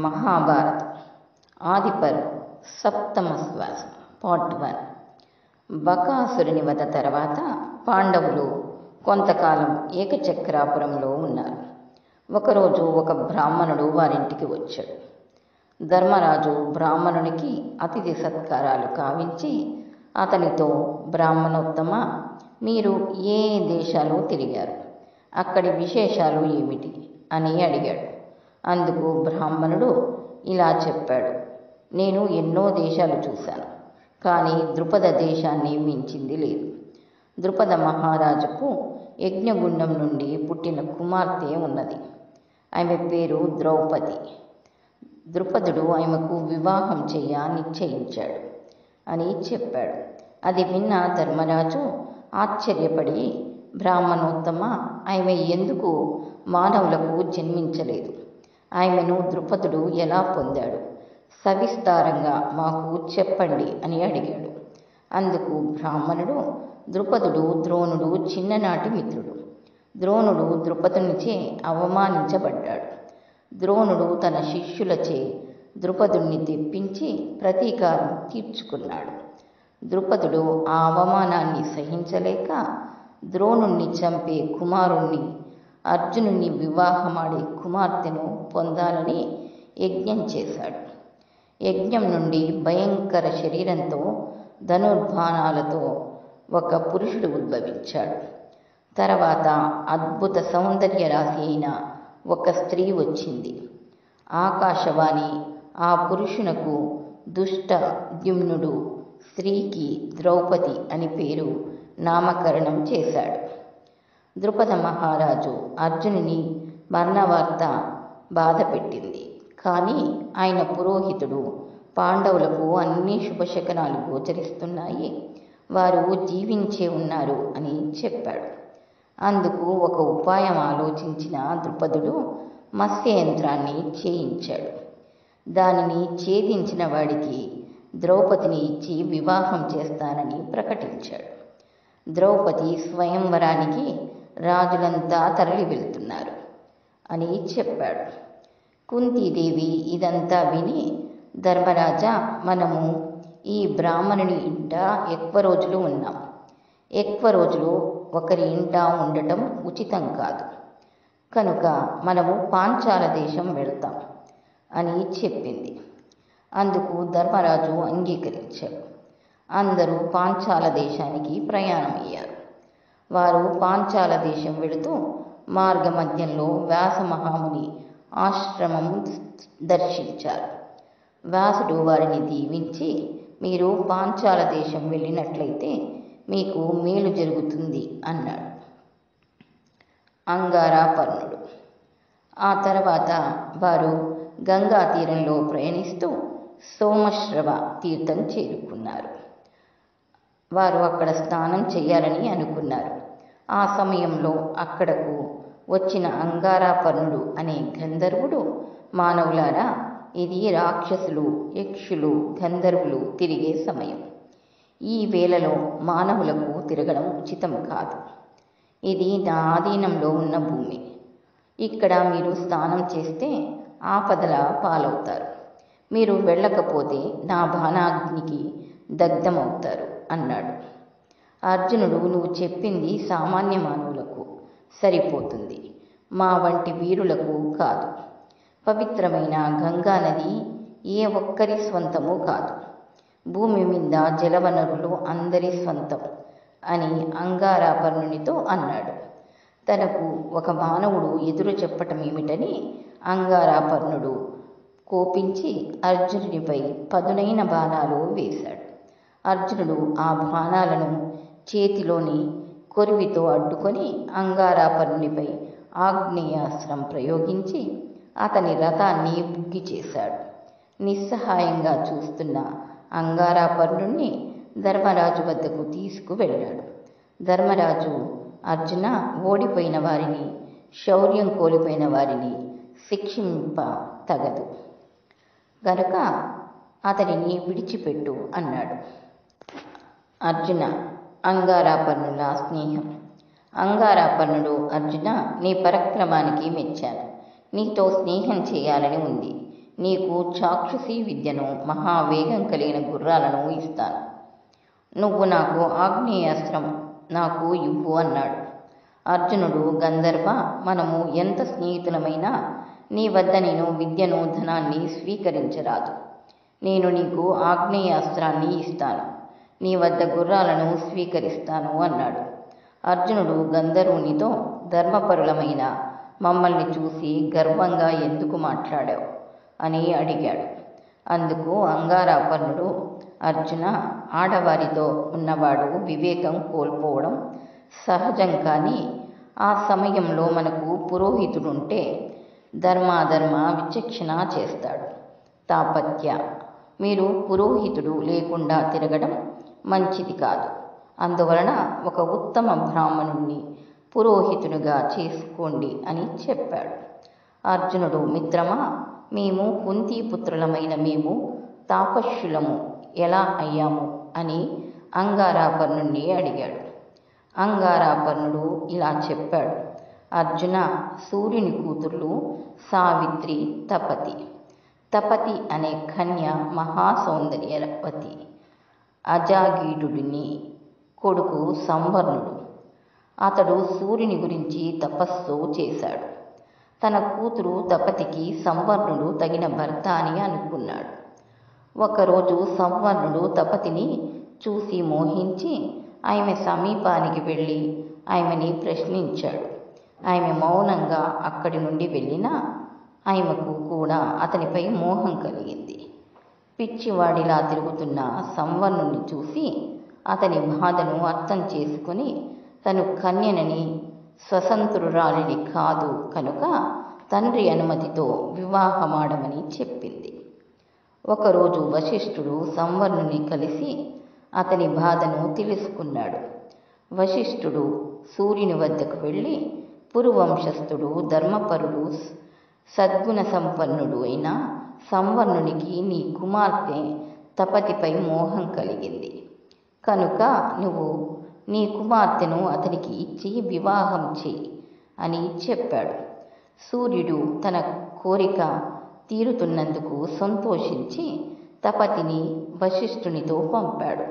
మహాభారతం ఆదిపర్వం సప్తమ శ్వాసం పార్ట్ 1. బకాసురుని వధ తర్వాత పాండవులు కొంతకాలం ఏకచక్రాపురంలో ఉన్నారు. ఒకరోజు ఒక బ్రాహ్మణుడు వారింటికి వచ్చాడు. ధర్మరాజు బ్రాహ్మణునికి అతిథి సత్కారాలు కావించి అతనితో, బ్రాహ్మణోత్తమ, మీరు ఏ దేశాలు తిరిగారు, అక్కడి విశేషాలు ఏమిటి అని అడిగాడు. అందుకు బ్రాహ్మణుడు ఇలా చెప్పాడు: నేను ఎన్నో దేశాలు చూశాను, కానీ ద్రుపద దేశాన్ని మించింది లేదు. ద్రుపద మహారాజుకు యజ్ఞగుండం నుండి పుట్టిన కుమార్తె ఉన్నది. ఆమె పేరు ద్రౌపది. ద్రుపదుడు ఆమెకు వివాహం నిశ్చయించాడు అని చెప్పాడు. అది విన్న ధర్మరాజు ఆశ్చర్యపడి, బ్రాహ్మణోత్తమ, ఆమె ఎందుకు మానవులకు జన్మించలేదు? ఆమెను ద్రుపదుడు ఎలా పొందాడు? సవిస్తారంగా మాకు చెప్పండి అని అడిగాడు. అందుకు బ్రాహ్మణుడు, ద్రుపదుడు ద్రోణుడు చిన్ననాటి మిత్రుడు. ద్రోణుడు ద్రుపదునిచే అవమానించబడ్డాడు. ద్రోణుడు తన శిష్యులచే ద్రుపదుణ్ణి తెప్పించి ప్రతీకారం తీర్చుకున్నాడు. ద్రుపదుడు ఆ అవమానాన్ని సహించలేక ద్రోణుణ్ణి చంపే కుమారుణ్ణి, అర్జునుని వివాహమాడే కుమార్తెను పొందాలని యజ్ఞం చేశాడు. యజ్ఞం నుండి భయంకర శరీరంతో ధనుర్బాణాలతో ఒక పురుషుడు ఉద్భవించాడు. తర్వాత అద్భుత సౌందర్య రాశి అయిన ఒక స్త్రీ వచ్చింది. ఆకాశవాణి ఆ పురుషునకు దుష్ట ద్యుమ్నుడు, స్త్రీకి ద్రౌపది అని పేరు నామకరణం చేశాడు. ద్రుపద మహారాజు అర్జునుని మరణవార్త బాధ పెట్టింది. కానీ ఆయన పురోహితుడు పాండవులకు అన్ని శుభశకనాలు గోచరిస్తున్నాయి, వారు జీవించే ఉన్నారు అని చెప్పాడు. అందుకు ఒక ఉపాయం ఆలోచించిన ద్రుపదుడు మత్స్యయంత్రాన్ని చేయించాడు. దానిని ఛేదించిన వాడికి ద్రౌపదిని ఇచ్చి వివాహం చేస్తానని ప్రకటించాడు. ద్రౌపది స్వయంవరానికి రాజులంతా తరలి వెళ్తున్నారు అని చెప్పాడు. కుంతీదేవి ఇదంతా విని, ధర్మరాజా, మనము ఈ బ్రాహ్మణుని ఇంట ఎక్కువ రోజులు ఉన్నాం. ఎక్కువ రోజులు ఒకరి ఇంట ఉండటం ఉచితం కాదు. కనుక మనము పాంచాల దేశం వెళ్తాం అని చెప్పింది. అందుకు ధర్మరాజు అంగీకరించాడు. అందరూ పాంచాల దేశానికి ప్రయాణమయ్యారు. వారు పాంచాల దేశం వెళుతూ మార్గ మధ్యంలో వ్యాస మహాముని ఆశ్రమం దర్శించారు. వ్యాసుడు వారిని దీవించి, మీరు పాంచాల దేశం వెళ్ళినట్లయితే మీకు మేలు జరుగుతుంది అన్నాడు. అంగారాపర్ణుడు. ఆ తర్వాత వారు గంగా తీరంలో ప్రయాణిస్తూ సోమశ్రవ తీర్థం చేరుకున్నారు. వారు అక్కడ స్నానం చేయాలని అనుకున్నారు. ఆ సమయంలో అక్కడకు వచ్చిన అంగారాపర్ణుడు అనే గంధర్వుడు, మానవులారా, ఇది రాక్షసులు, యక్షులు, గంధర్వులు తిరిగే సమయం. ఈ వేళలో మానవులకు తిరగడం ఉచితం కాదు. ఇది నా ఆధీనంలో ఉన్న భూమి. ఇక్కడ మీరు స్నానం చేస్తే ఆపదల పాలవుతారు. మీరు వెళ్ళకపోతే నా బాణాగ్నికి దగ్ధమవుతారు అన్నాడు. అర్జునుడు, నువ్వు చెప్పింది సామాన్య మానవులకు సరిపోతుంది, మా వంటి వీరులకు కాదు. పవిత్రమైన గంగా నది ఏ ఒక్కరి స్వంతము కాదు. భూమి మీద జలవనరులు అందరి స్వంతం అని అంగారాపర్ణునితో అన్నాడు. తనకు ఒక మానవుడు ఎదురు చెప్పటం ఏమిటని అంగారాపర్ణుడు కోపించి అర్జునునిపై పదునైన బాణాలు వేశాడు. అర్జునుడు ఆ బాణాలను చేతిలోని కొరివితో అడ్డుకొని అంగారాపర్ణునిపై ఆగ్నేయాస్త్రం ప్రయోగించి అతని రథాన్ని బుగ్గి చేశాడు. నిస్సహాయంగా చూస్తున్న అంగారాపర్ణుణ్ణి ధర్మరాజు వద్దకు తీసుకువెళ్ళాడు. ధర్మరాజు, అర్జున, ఓడిపోయిన వారిని, శౌర్యం కోల్పోయిన వారిని శిక్షింప తగదు గనుక అతనిని విడిచిపెట్టు అన్నాడు. అర్జున, అంగారాపర్ణుల స్నేహం. అంగారాపర్ణుడు, అర్జున, నీ పరాక్రమానికి మెచ్చాను. నీతో స్నేహం చేయాలని ఉంది. నీకు చాక్షుషీ విద్యను, మహావేగం కలిగిన గుర్రాలను ఇస్తాను. నువ్వు నాకు ఆగ్నేయాస్త్రం నాకు ఇవ్వు అన్నాడు. అర్జునుడు, గంధర్వ, మనము ఎంత స్నేహితులమైనా నీ వద్ద నేను విద్యను, ధనాన్ని స్వీకరించరాదు. నేను నీకు ఆగ్నేయాస్త్రాన్ని ఇస్తాను, నీ వద్ద గుర్రాలను స్వీకరిస్తాను అన్నాడు. అర్జునుడు గంధర్వునితో, ధర్మపరులమైన మమ్మల్ని చూసి గర్వంగా ఎందుకు మాట్లాడావు అని అడిగాడు. అందుకు అంగారాపర్ణుడు, అర్జున, ఆడవారితో ఉన్నవాడు వివేకం కోల్పోవడం సహజం. కానీ ఆ సమయంలో మనకు పురోహితుడుంటే ధర్మాధర్మ విచక్షణ చేస్తాడు. తాపత్య, మీరు పురోహితుడు లేకుండా తిరగడం మంచిది కాదు. అందువలన ఒక ఉత్తమ బ్రాహ్మణుణ్ణి పురోహితునిగా చేసుకోండి అని చెప్పాడు. అర్జునుడు, మిత్రమా, మేము కుంతీపుత్రులమైన మేము తాపస్యులము ఎలా అయ్యాము అని అంగారాపర్ణుణ్ణి అడిగాడు. అంగారాపర్ణుడు ఇలా చెప్పాడు. అర్జున, సూర్యుని కూతుర్లు సావిత్రి, తపతి. తపతి అనే కన్య మహాసౌందర్యవతి. అజాగీటుడిని కొడుకు సంవర్ణుడు. అతడు సూర్యుని గురించి తపస్సు చేశాడు. తన కూతురు తపతికి సంవర్ణుడు తగిన భర్త అని అనుకున్నాడు. ఒకరోజు సంవర్ణుడు తపతిని చూసి మోహించి ఆమె సమీపానికి వెళ్ళి ఆమెని ప్రశ్నించాడు. ఆమె మౌనంగా అక్కడి నుండి వెళ్ళినా ఆమెకు కూడా అతనిపై మోహం కలిగింది. పిచ్చివాడిలా తిరుగుతున్న సంవర్ణుని చూసి అతని బాధను అర్థం చేసుకుని తను కన్యనని, స్వతంత్రురాలిని కాదు కనుక తండ్రి అనుమతితో వివాహమాడమని చెప్పింది. ఒకరోజు వశిష్ఠుడు సంవర్ణుని కలిసి అతని బాధను తెలుసుకున్నాడు. వశిష్ఠుడు సూర్యుని వద్దకు వెళ్ళి, పురువంశస్థుడు, ధర్మపరుడు, సద్గుణ సంపన్నుడు అయిన సంవర్ణునికి నీ కుమార్తె తపతిపై మోహం కలిగింది కనుక నువ్వు నీ కుమార్తెను అతనికి ఇచ్చి వివాహం చేయి అని చెప్పాడు. సూర్యుడు తన కోరిక తీరుతున్నందుకు సంతోషించి తపతిని వశిష్ఠునితో పంపాడు.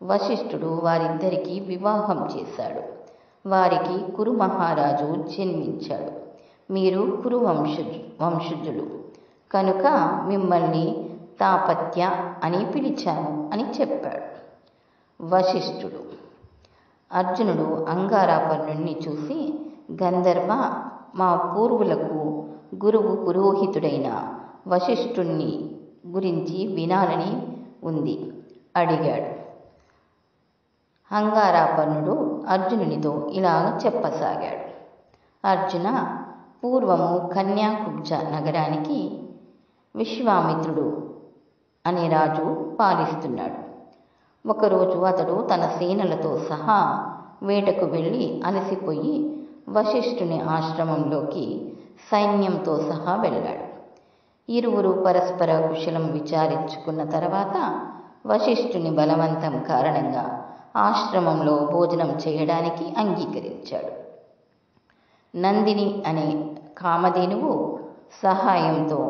వశిష్ఠుడు వారిద్దరికీ వివాహం చేశాడు. వారికి కురు మహారాజు జన్మించాడు. మీరు కురు వంశజులు కనుక మిమ్మల్ని తాపత్య అని పిలిచాను అని చెప్పాడు. వశిష్ఠుడు. అర్జునుడు అంగారాపర్ణుణ్ణి చూసి, గంధర్వ, మా పూర్వులకు గురువు పురోహితుడైన వశిష్ఠుణ్ణి గురించి వినాలని ఉంది అడిగాడు. అంగారాపర్ణుడు అర్జునునితో ఇలా చెప్పసాగాడు. అర్జున, పూర్వము కన్యాకుబ్జ నగరానికి విశ్వామిత్రుడు అనే రాజు పాలిస్తున్నాడు. ఒకరోజు అతడు తన సేనలతో సహా వేటకు వెళ్ళి అలసిపోయి వశిష్ఠుని ఆశ్రమంలోకి సైన్యంతో సహా వెళ్ళాడు. ఇరువురు పరస్పర కుశలం విచారించుకున్న తర్వాత వశిష్ఠుని బలవంతం కారణంగా ఆశ్రమంలో భోజనం చేయడానికి అంగీకరించాడు. నందిని అనే కామధేనువు సహాయంతో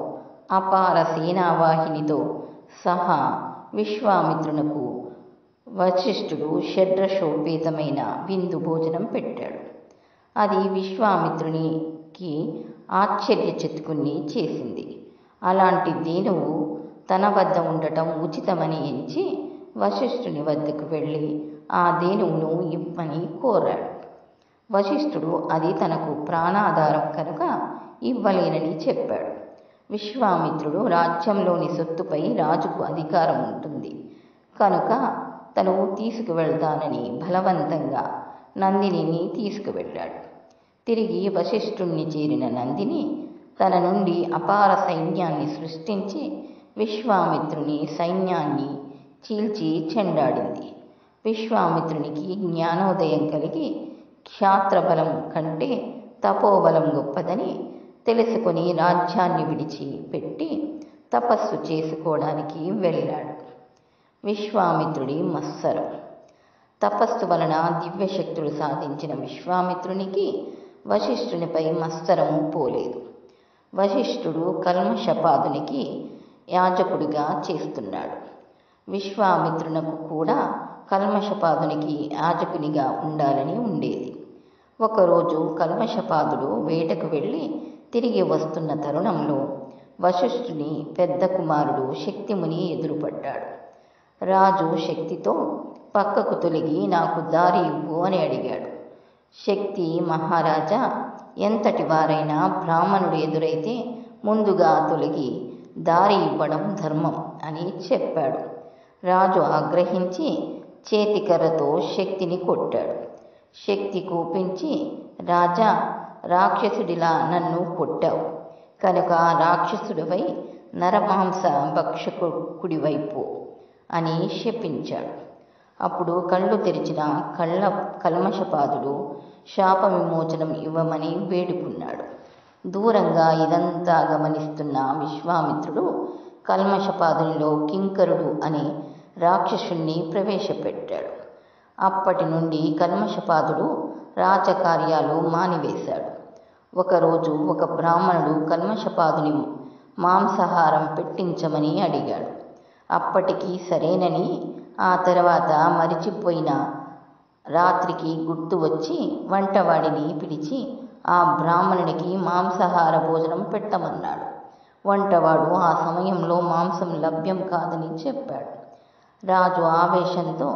అపార సేనావాహినితో సహా విశ్వామిత్రునకు వశిష్ఠుడు షడ్రసోపేతమైన విందు భోజనం పెట్టాడు. అది విశ్వామిత్రునికి ఆశ్చర్యచకితుణ్ణి చేసింది. అలాంటి ధేనువు తన వద్ద ఉండటం ఉచితమని ఎంచి వశిష్ఠుని వద్దకు వెళ్ళి ఆ ధేనువును ఇవ్వని కోరాడు. వశిష్ఠుడు అది తనకు ప్రాణాధారం కనుక ఇవ్వలేనని చెప్పాడు. విశ్వామిత్రుడు, రాజ్యంలోని సొత్తుపై రాజుకు అధికారం ఉంటుంది కనుక తను తీసుకువెళ్తానని బలవంతంగా నందినిని తీసుకువెళ్ళాడు. తిరిగి వశిష్ఠుణ్ణి చేరిన నందిని తన నుండి అపార సైన్యాన్ని సృష్టించి విశ్వామిత్రుని సైన్యాన్ని చీల్చి చెండాడింది. విశ్వామిత్రునికి జ్ఞానోదయం కలిగి క్షాత్రబలం కంటే తపోబలం గొప్పదని తెలుసుకొని రాజ్యాన్ని విడిచిపెట్టి తపస్సు చేసుకోవడానికి వెళ్ళాడు. విశ్వామిత్రుడి మత్సరం. తపస్సు వలన దివ్యశక్తులు సాధించిన విశ్వామిత్రునికి వశిష్ఠునిపై మత్సరము పోలేదు. వశిష్ఠుడు కల్మషపాదునికి యాజకుడిగా చేస్తున్నాడు. విశ్వామిత్రునకు కూడా కల్మషపాదునికి యాజకునిగా ఉండాలని ఉండేది. ఒకరోజు కల్మషపాదుడు వేటకు వెళ్ళి తిరిగి వస్తున్న తరుణంలో వశిష్ఠుని పెద్ద కుమారుడు శక్తిముని ఎదురుపడ్డాడు. రాజు శక్తితో పక్కకు తొలగి నాకు దారి ఇవ్వు అని అడిగాడు. శక్తి, మహారాజా, ఎంతటి వారైనా బ్రాహ్మణుడు ఎదురైతే ముందుగా తొలగి దారి ఇవ్వడం ధర్మం అని చెప్పాడు. రాజు ఆగ్రహించి చేతికర్రతో శక్తిని కొట్టాడు. శక్తి కోపించి, రాజా, రాక్షసుడిలా నన్ను కొట్టావు కనుక రాక్షసుడివై నరమాంస భక్షకుడివైపో అని శపించాడు. అప్పుడు కళ్ళు తెరిచిన కల్మషపాదుడు శాప విమోచనం ఇవ్వమని వేడుకున్నాడు. దూరంగా ఇదంతా గమనిస్తున్న విశ్వామిత్రుడు కల్మషపాదునిలో కింకరుడు అనే రాక్షసుణ్ణి ప్రవేశపెట్టాడు. అప్పటి నుండి కల్మషపాదుడు రాజకార్యాలు మానివేశాడు. ఒకరోజు ఒక బ్రాహ్మణుడు కల్మషపాదుని మాంసాహారం పెట్టించమని అడిగాడు. అప్పటికి సరేనని, ఆ తర్వాత మరిచిపోయిన రాత్రికి గుర్తు వచ్చి వంటవాడిని పిలిచి ఆ బ్రాహ్మణునికి మాంసాహార భోజనం పెట్టమన్నాడు. వంటవాడు ఆ సమయంలో మాంసం లభ్యం కాదని చెప్పాడు. రాజు ఆవేశంతో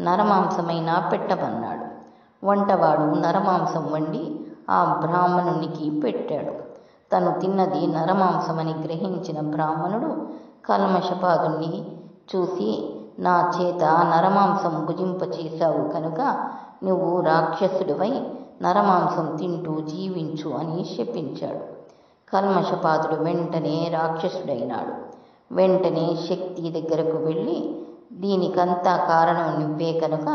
నరమాంసమైనా పెట్టమన్నాడు. వంటవాడు నరమాంసం వండి ఆ బ్రాహ్మణునికి పెట్టాడు. తను తిన్నది నరమాంసమని గ్రహించిన బ్రాహ్మణుడు కల్మషపాదుని చూసి, నా చేత నరమాంసం భుజింపచేశావు కనుక నువ్వు రాక్షసుడివై నరమాంసం తింటూ జీవించు అని శపించాడు. కల్మషపాదుడు వెంటనే రాక్షసుడైనాడు. వెంటనే శక్తి దగ్గరకు వెళ్ళి, దీనికంతా కారణం నువ్వే కనుక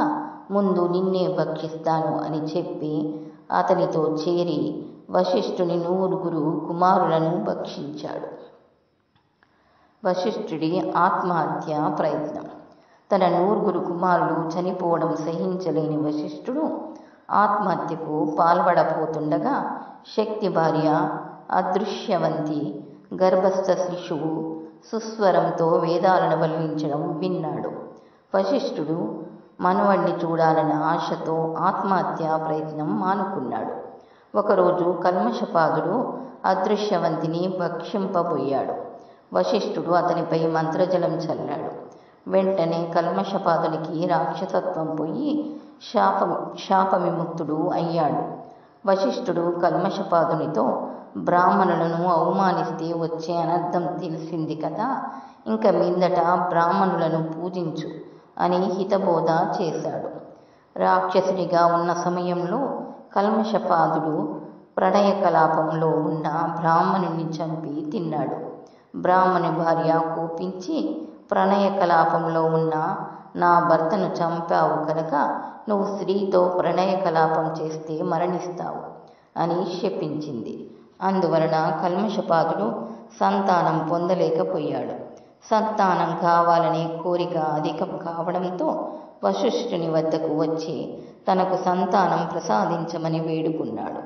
ముందు నిన్నే భక్షిస్తాను అని చెప్పి అతనితో చేరి వశిష్ఠుని 9 కుమారులను భక్షించాడు. వశిష్ఠుడి ఆత్మహత్య ప్రయత్నం. తన 9 కుమారులు చనిపోవడం సహించలేని వశిష్ఠుడు ఆత్మహత్యకు పాల్పడపోతుండగా శక్తి భార్య అదృశ్యవంతి గర్భస్థ శిశువు సుస్వరంతో వేదాలను వల్లించడం విన్నాడు. వశిష్ఠుడు మనవణ్ణి చూడాలన్న ఆశతో ఆత్మహత్య ప్రయత్నం మానుకున్నాడు. ఒకరోజు కల్మషపాదుడు అదృశ్యవంతిని భక్షింపబోయాడు. వశిష్ఠుడు అతనిపై మంత్రజలం చల్లాడు. వెంటనే కల్మషపాదునికి రాక్షసత్వం పోయి శాప విముక్తుడు అయ్యాడు. వశిష్ఠుడు కల్మషపాదునితో, బ్రాహ్మణులను అవమానిస్తే వచ్చే అనర్థం తెలిసింది కదా, ఇంక మీదట బ్రాహ్మణులను పూజించు అని హితబోధ చేశాడు. రాక్షసునిగా ఉన్న సమయంలో కల్మషపాదుడు ప్రణయ కలాపంలో ఉన్న బ్రాహ్మణుని చంపి తిన్నాడు. బ్రాహ్మణి భార్య కోపించి, ప్రణయ కలాపంలో ఉన్న నా భర్తను చంపావు కనుక నువ్వు స్త్రీతో ప్రణయ కలాపం చేస్తే మరణిస్తావు అని శపించింది. అందువలన కల్మషపాదుడు సంతానం పొందలేకపోయాడు. సంతానం కావాలనే కోరిక అధికం కావడంతో వశిష్ఠుని వద్దకు వచ్చి తనకు సంతానం ప్రసాదించమని వేడుకున్నాడు.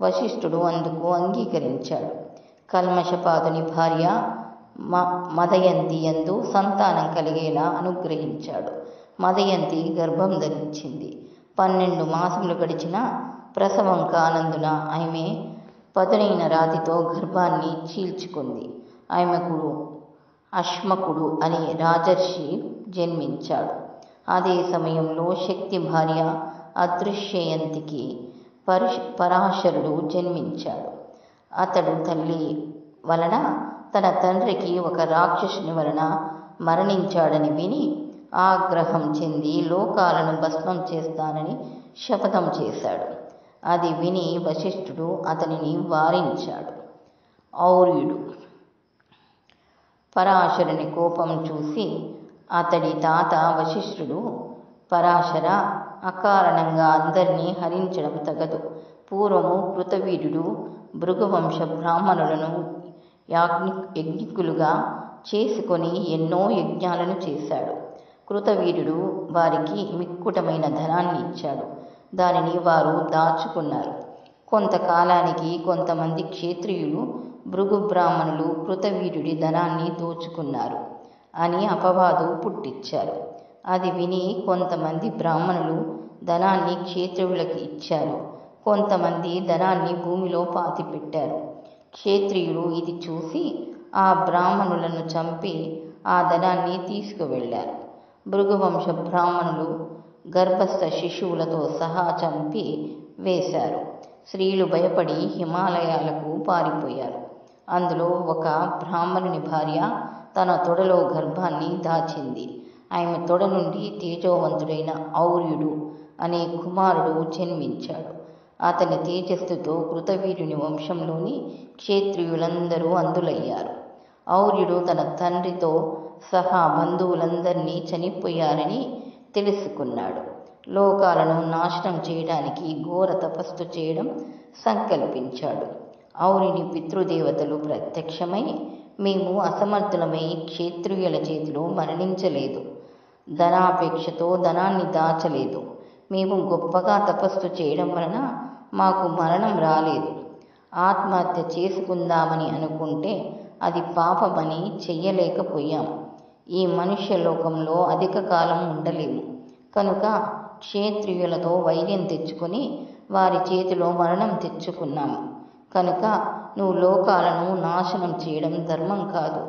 వశిష్ఠుడు అందుకు అంగీకరించాడు. కల్మషపాదుని భార్య మదయంతి యందు సంతానం కలిగేలా అనుగ్రహించాడు. మదయంతి గర్భం ధరించింది. 12 మాసములు గడిచినా ప్రసవం కానందున ఆమె పదునైన రాతితో గర్భాన్ని చీల్చుకుంది. ఆమెకు అశ్మకుడు అనే రాజర్షి జన్మించాడు. అదే సమయంలో శక్తి భార్య అదృశ్యయంతికి పరాశరుడు జన్మించాడు. అతడు తల్లి వలన తన తండ్రికి ఒక రాక్షసుని వలన మరణించాడని విని ఆగ్రహం చెంది లోకాలను భస్మం చేస్తానని శపథం చేశాడు. అది విని వశిష్ఠుడు అతనిని వారించాడు. ఔర్యుడు పరాశరుని కోపం చూసి అతడి తాత వశిష్ఠుడు, పరాశర, అకారణంగా అందరినీ హరించడం తగదు. పూర్వము కృతవీర్యుడు భృగువంశ బ్రాహ్మణులను యజ్ఞికులుగా చేసుకొని ఎన్నో యజ్ఞాలను చేశాడు. కృతవీర్యుడు వారికి మిక్కుటమైన ధనాన్ని ఇచ్చాడు. దానిని వారు దాచుకున్నారు. కొంతకాలానికి కొంతమంది క్షత్రియులు భృగు బ్రాహ్మణులు కృతవీర్యుడి ధనాన్ని దోచుకున్నారు అని అపవాదు పుట్టించారు. అది విని కొంతమంది బ్రాహ్మణులు ధనాన్ని క్షేత్రియులకి ఇచ్చారు. కొంతమంది ధనాన్ని భూమిలో పాతిపెట్టారు. క్షేత్రియులు ఇది చూసి ఆ బ్రాహ్మణులను చంపి ఆ ధనాన్ని తీసుకువెళ్ళారు. భృగువంశ బ్రాహ్మణులు గర్భస్థ శిశువులతో సహా చంపి వేశారు. స్త్రీలు భయపడి హిమాలయాలకు పారిపోయారు. అందులో ఒక బ్రాహ్మణుని భార్య తన తొడలో గర్భాన్ని దాచింది. ఆమె తొడ నుండి తేజోవంతుడైన ఔర్యుడు అనే కుమారుడు జన్మించాడు. అతని తేజస్సుతో కృతవీర్యుని వంశంలోని క్షేత్రియులందరూ అంధులయ్యారు. ఔర్యుడు తన తండ్రితో సహా బంధువులందరినీ చనిపోయారని తెలుసుకున్నాడు. లోకాలను నాశనం చేయడానికి ఘోర తపస్సు చేయడం సంకల్పించాడు. ఔర్యుని పితృదేవతలు ప్రత్యక్షమై, మేము అసమర్థులమై క్షేత్రియుల చేతిలో మరణించలేదు, ధనాపేక్షతో ధనాన్ని దాచలేదు, మేము గొప్పగా తపస్సు చేయడం వలన మాకు మరణం రాలేదు, ఆత్మహత్య చేసుకుందామని అనుకుంటే అది పాపమని చెయ్యలేకపోయాం, ఈ మనుష్యలోకంలో అధిక కాలం ఉండలేము, కనుక క్షేత్రియులతో వైర్యం తెచ్చుకొని వారి చేతిలో మరణం తెచ్చుకున్నాము, కనుక నువ్వు లోకాలను నాశనం చేయడం ధర్మం కాదు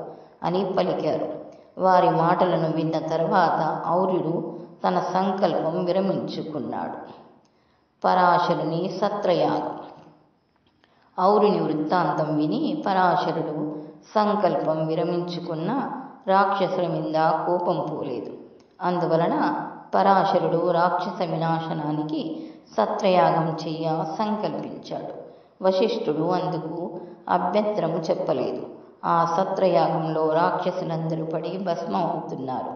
అని పలికారు. వారి మాటలను విన్న తర్వాత ఔర్యుడు తన సంకల్పం విరమించుకున్నాడు. పరాశరుని సత్రయాగం. ఔర్యుని వృత్తాంతం విని పరాశరుడు సంకల్పం విరమించుకున్న రాక్షసుల మీద కోపం పోలేదు. అందువలన పరాశరుడు రాక్షస వినాశనానికి సత్రయాగం చెయ్య సంకల్పించాడు. వశిష్ఠుడు అందుకు అభ్యంతరము చెప్పలేదు. ఆ సత్రయాగంలో రాక్షసులందరూ పడి భస్మం అవుతున్నారు.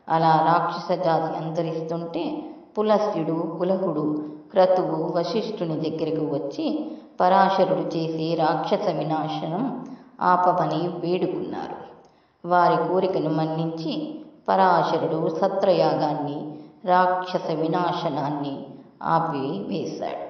అలా రాక్షస జాతి అంతరిస్తుంటే పులస్త్యుడు, పులహుడు, క్రతువు వశిష్ఠుని దగ్గరకు వచ్చి పరాశరుడు చేసే రాక్షస వినాశనం ఆపమని వేడుకున్నారు. వారి కోరికను మన్నించి పరాశరుడు సత్రయాగాన్ని, రాక్షస వినాశనాన్ని ఆపివేశాడు.